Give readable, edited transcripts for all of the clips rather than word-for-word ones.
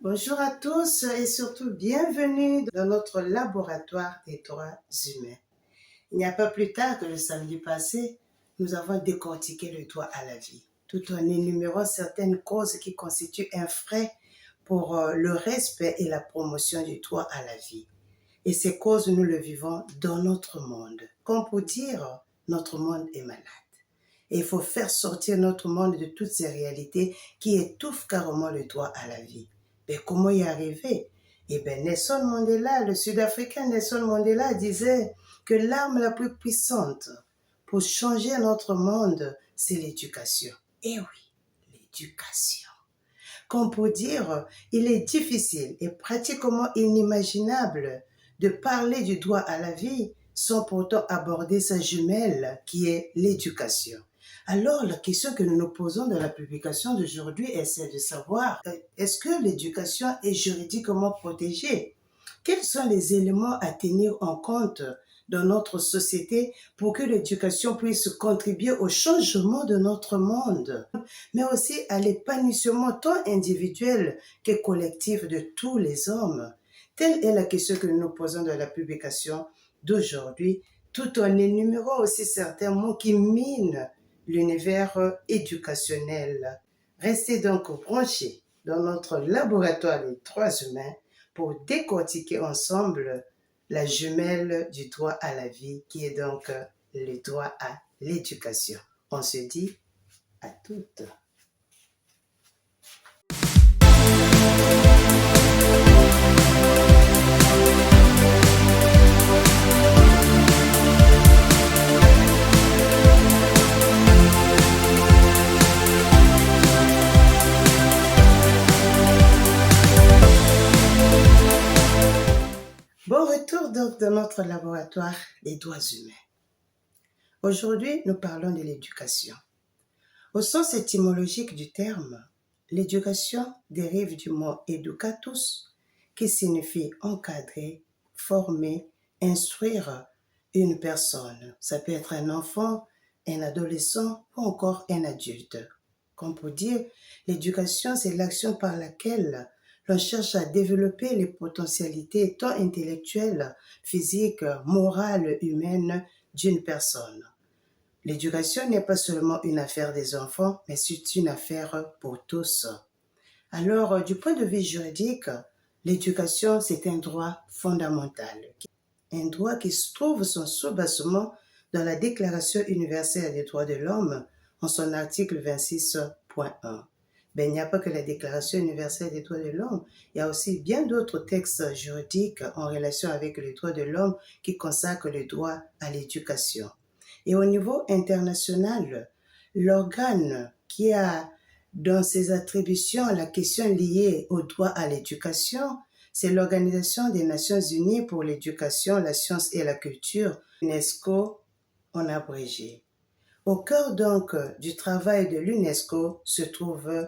Bonjour à tous et surtout bienvenue dans notre laboratoire des droits humains. Il n'y a pas plus tard que le samedi passé, nous avons décortiqué le droit à la vie, tout en énumérant certaines causes qui constituent un frein pour le respect et la promotion du droit à la vie. Et ces causes, nous le vivons dans notre monde. Comme pour dire, notre monde est malade. Et il faut faire sortir notre monde de toutes ces réalités qui étouffent carrément le droit à la vie. Mais comment y arriver? Eh bien, Nelson Mandela, le Sud-Africain Nelson Mandela disait que l'arme la plus puissante pour changer notre monde, c'est l'éducation. Eh oui, l'éducation. Comme pour dire, il est difficile et pratiquement inimaginable de parler du droit à la vie sans pourtant aborder sa jumelle qui est l'éducation. Alors, la question que nous nous posons dans la publication d'aujourd'hui est celle de savoir, est-ce que l'éducation est juridiquement protégée? Quels sont les éléments à tenir en compte dans notre société pour que l'éducation puisse contribuer au changement de notre monde, mais aussi à l'épanouissement tant individuel que collectif de tous les hommes? Telle est la question que nous nous posons dans la publication d'aujourd'hui, tout en énumérant aussi certains mots qui minent l'univers éducationnel. Restez donc branchés dans notre laboratoire des droits humains pour décortiquer ensemble la jumelle du droit à la vie, qui est donc le droit à l'éducation. On se dit à toutes. Bon retour donc dans notre laboratoire des droits humains. Aujourd'hui, nous parlons de l'éducation. Au sens étymologique du terme, l'éducation dérive du mot educatus, qui signifie encadrer, former, instruire une personne. Ça peut être un enfant, un adolescent ou encore un adulte. Comme pour dire, l'éducation, c'est l'action par laquelle l'on cherche à développer les potentialités tant intellectuelles, physiques, morales, humaines d'une personne. L'éducation n'est pas seulement une affaire des enfants, mais c'est une affaire pour tous. Alors, du point de vue juridique, l'éducation, c'est un droit fondamental. Un droit qui trouve son soubassement dans la Déclaration universelle des droits de l'homme en son article 26.1. Ben, il n'y a pas que la Déclaration universelle des droits de l'homme, il y a aussi bien d'autres textes juridiques en relation avec les droits de l'homme qui consacrent le droit à l'éducation. Et au niveau international, l'organe qui a dans ses attributions la question liée au droit à l'éducation, c'est l'Organisation des Nations Unies pour l'éducation, la science et la culture, UNESCO en abrégé. Au cœur donc du travail de l'UNESCO se trouve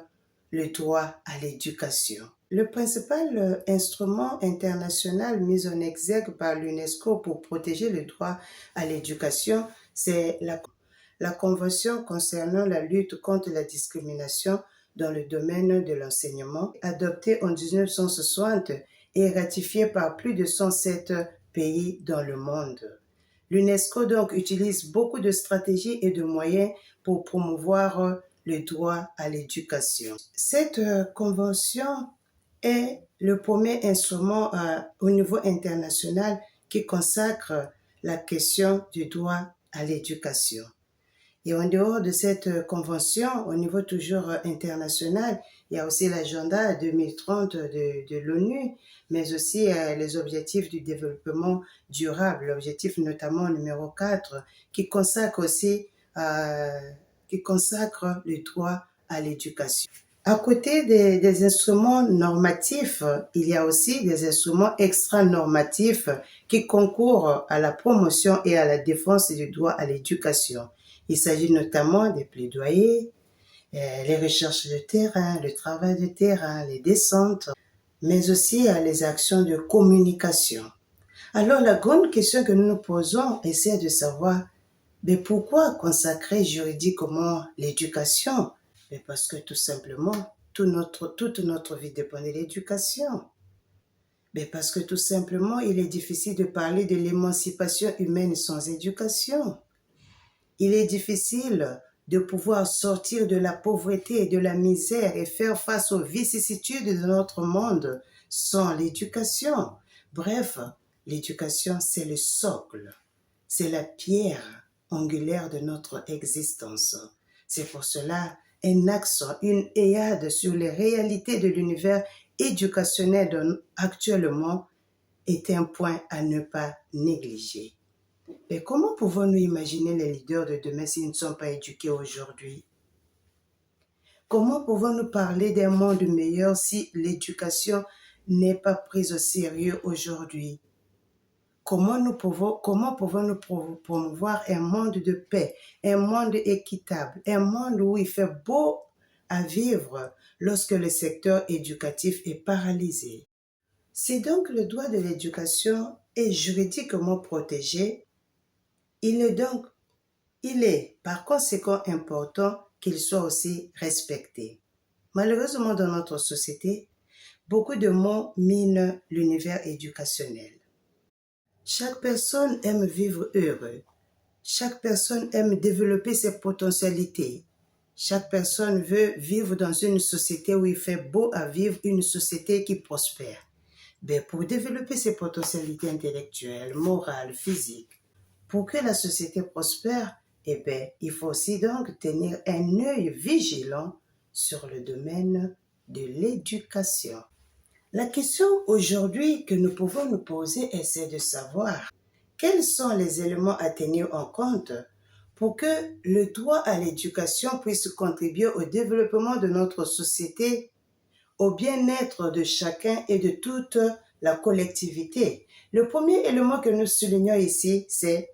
le droit à l'éducation. Le principal instrument international mis en exergue par l'UNESCO pour protéger le droit à l'éducation, c'est la Convention concernant la lutte contre la discrimination dans le domaine de l'enseignement, adoptée en 1960 et ratifiée par plus de 107 pays dans le monde. L'UNESCO donc utilise beaucoup de stratégies et de moyens pour promouvoir le droit à l'éducation. Cette convention est le premier instrument au niveau international qui consacre la question du droit à l'éducation. Et en dehors de cette convention, au niveau toujours international, il y a aussi l'agenda 2030 de l'ONU, mais aussi les objectifs du développement durable, l'objectif notamment numéro 4, qui consacre aussi le droit à l'éducation. À côté des instruments normatifs, il y a aussi des instruments extra-normatifs qui concourent à la promotion et à la défense du droit à l'éducation. Il s'agit notamment des plaidoyers, les recherches de terrain, le travail de terrain, les descentes, mais aussi les actions de communication. Alors la grande question que nous nous posons est celle de savoir, mais pourquoi consacrer juridiquement l'éducation? Mais parce que tout simplement, toute notre vie dépend de l'éducation. Mais parce que tout simplement, il est difficile de parler de l'émancipation humaine sans éducation. Il est difficile de pouvoir sortir de la pauvreté et de la misère et faire face aux vicissitudes de notre monde sans l'éducation. Bref, l'éducation, c'est le socle, c'est la pierre angulaire de notre existence. C'est pour cela un accent, une éade sur les réalités de l'univers éducationnel actuellement est un point à ne pas négliger. Mais comment pouvons-nous imaginer les leaders de demain s'ils ne sont pas éduqués aujourd'hui? Comment pouvons-nous parler d'un monde meilleur si l'éducation n'est pas prise au sérieux aujourd'hui? Comment pouvons-nous promouvoir un monde de paix, un monde équitable, un monde où il fait beau à vivre lorsque le secteur éducatif est paralysé? Si donc le droit de l'éducation est juridiquement protégé, il est par conséquent important qu'il soit aussi respecté. Malheureusement, dans notre société, beaucoup de mots minent l'univers éducationnel. Chaque personne aime vivre heureux. Chaque personne aime développer ses potentialités. Chaque personne veut vivre dans une société où il fait beau à vivre, une société qui prospère. Mais pour développer ses potentialités intellectuelles, morales, physiques, pour que la société prospère, il faut aussi donc tenir un œil vigilant sur le domaine de l'éducation. La question aujourd'hui que nous pouvons nous poser est celle de savoir quels sont les éléments à tenir en compte pour que le droit à l'éducation puisse contribuer au développement de notre société, au bien-être de chacun et de toute la collectivité. Le premier élément que nous soulignons ici, c'est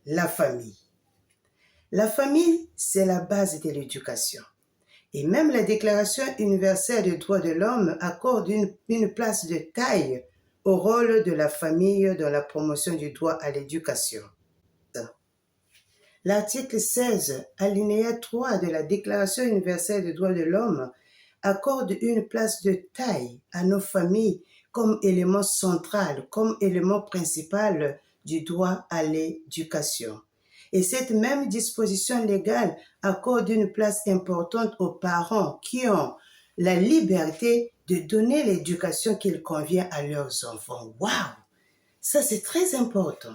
la famille. La famille, c'est la base de l'éducation. Et même la Déclaration universelle des droits de l'homme accorde une place de taille au rôle de la famille dans la promotion du droit à l'éducation. L'article 16, alinéa 3 de la Déclaration universelle des droits de l'homme accorde une place de taille à nos familles comme élément central, comme élément principal du droit à l'éducation. Et cette même disposition légale accorde une place importante aux parents qui ont la liberté de donner l'éducation qu'il convient à leurs enfants. Waouh! Ça, c'est très important.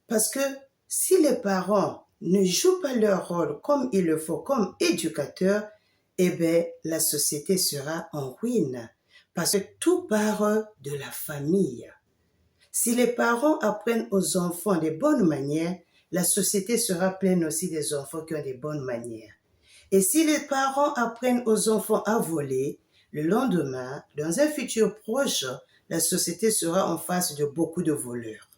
Parce que si les parents ne jouent pas leur rôle comme il le faut, comme éducateurs, la société sera en ruine. Parce que tout part de la famille. Si les parents apprennent aux enfants des bonnes manières, la société sera pleine aussi des enfants qui ont des bonnes manières. Et si les parents apprennent aux enfants à voler, le lendemain, dans un futur proche, la société sera en face de beaucoup de voleurs.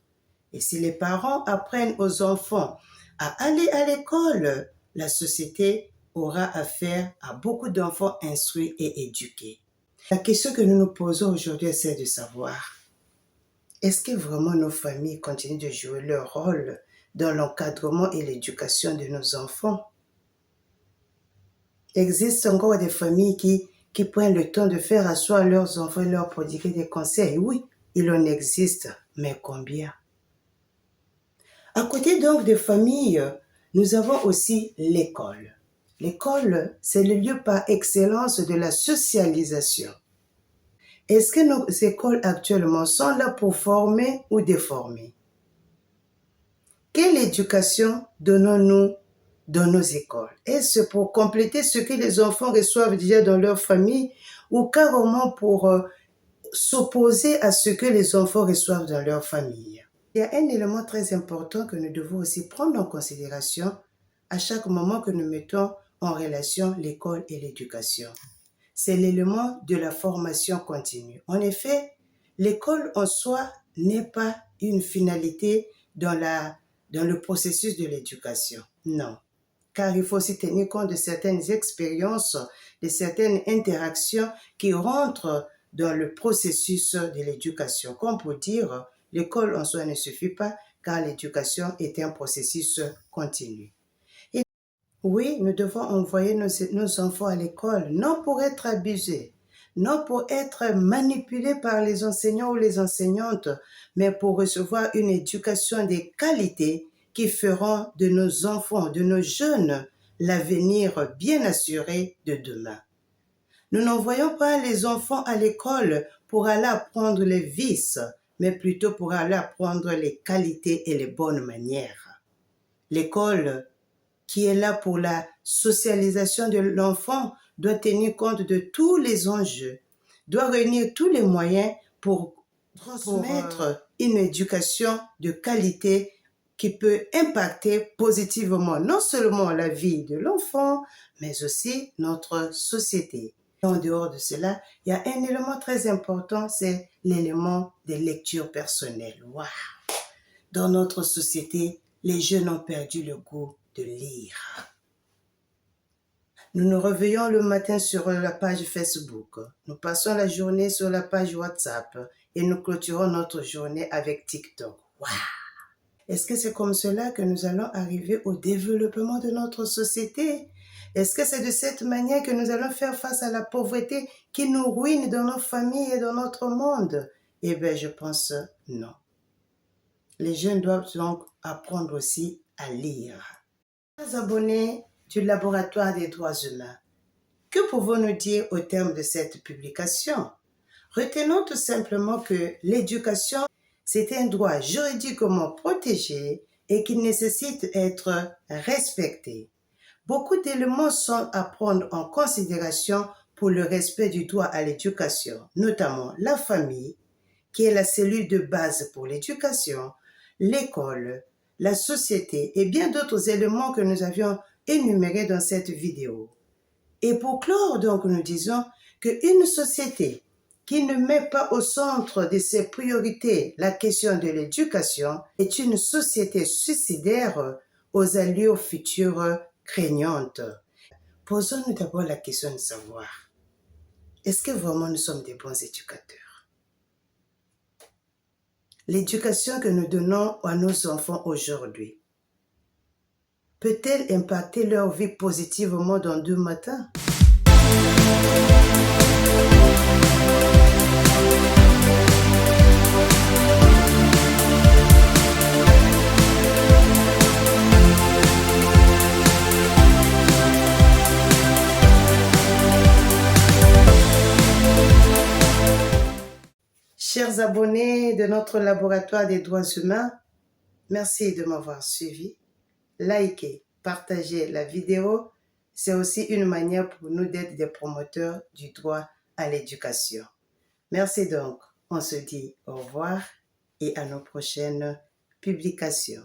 Et si les parents apprennent aux enfants à aller à l'école, la société aura affaire à beaucoup d'enfants instruits et éduqués. La question que nous nous posons aujourd'hui, c'est de savoir, est-ce que vraiment nos familles continuent de jouer leur rôle dans l'encadrement et l'éducation de nos enfants? Il existe encore des familles qui prennent le temps de faire asseoir leurs enfants et leur prodiguer des conseils. Oui, il en existe, mais combien? À côté donc des familles, nous avons aussi l'école. L'école, c'est le lieu par excellence de la socialisation. Est-ce que nos écoles actuellement sont là pour former ou déformer? Quelle éducation donnons-nous dans nos écoles? Est-ce pour compléter ce que les enfants reçoivent déjà dans leur famille ou carrément pour s'opposer à ce que les enfants reçoivent dans leur famille? Il y a un élément très important que nous devons aussi prendre en considération à chaque moment que nous mettons en relation l'école et l'éducation. C'est l'élément de la formation continue. En effet, l'école en soi n'est pas une finalité dans le processus de l'éducation. Non, car il faut aussi tenir compte de certaines expériences, de certaines interactions qui rentrent dans le processus de l'éducation. Comme pour dire, l'école en soi ne suffit pas, car l'éducation est un processus continu. Oui, nous devons envoyer nos enfants à l'école, non pour être abusés, non pour être manipulés par les enseignants ou les enseignantes, mais pour recevoir une éducation de qualité qui feront de nos enfants, de nos jeunes, l'avenir bien assuré de demain. Nous n'envoyons pas les enfants à l'école pour aller apprendre les vices, mais plutôt pour aller apprendre les qualités et les bonnes manières. L'école, qui est là pour la socialisation de l'enfant, doit tenir compte de tous les enjeux, doit réunir tous les moyens pour transmettre une éducation de qualité qui peut impacter positivement non seulement la vie de l'enfant, mais aussi notre société. En dehors de cela, il y a un élément très important, c'est l'élément des lectures personnelles. Wow. Dans notre société, les jeunes ont perdu le goût de lire. Nous nous réveillons le matin sur la page Facebook. Nous passons la journée sur la page WhatsApp et nous clôturons notre journée avec TikTok. Wow! Est-ce que c'est comme cela que nous allons arriver au développement de notre société? Est-ce que c'est de cette manière que nous allons faire face à la pauvreté qui nous ruine dans nos familles et dans notre monde? Eh bien, je pense non. Les jeunes doivent donc apprendre aussi à lire. Chers abonnés du Laboratoire des droits humains, que pouvons-nous dire au terme de cette publication? Retenons tout simplement que l'éducation, c'est un droit juridiquement protégé et qui nécessite d'être respecté. Beaucoup d'éléments sont à prendre en considération pour le respect du droit à l'éducation, notamment la famille, qui est la cellule de base pour l'éducation, l'école, la société et bien d'autres éléments que nous avions énumérés dans cette vidéo. Et pour clore, donc, nous disons qu'une société qui ne met pas au centre de ses priorités la question de l'éducation est une société suicidaire aux allures futures craignantes. Posons-nous d'abord la question de savoir, est-ce que vraiment nous sommes des bons éducateurs? L'éducation que nous donnons à nos enfants aujourd'hui peut-elle impacter leur vie positivement dans 2 matins? Chers abonnés de notre laboratoire des droits humains, merci de m'avoir suivi. Likez, partagez la vidéo. C'est aussi une manière pour nous d'être des promoteurs du droit à l'éducation. Merci donc. On se dit au revoir et à nos prochaines publications.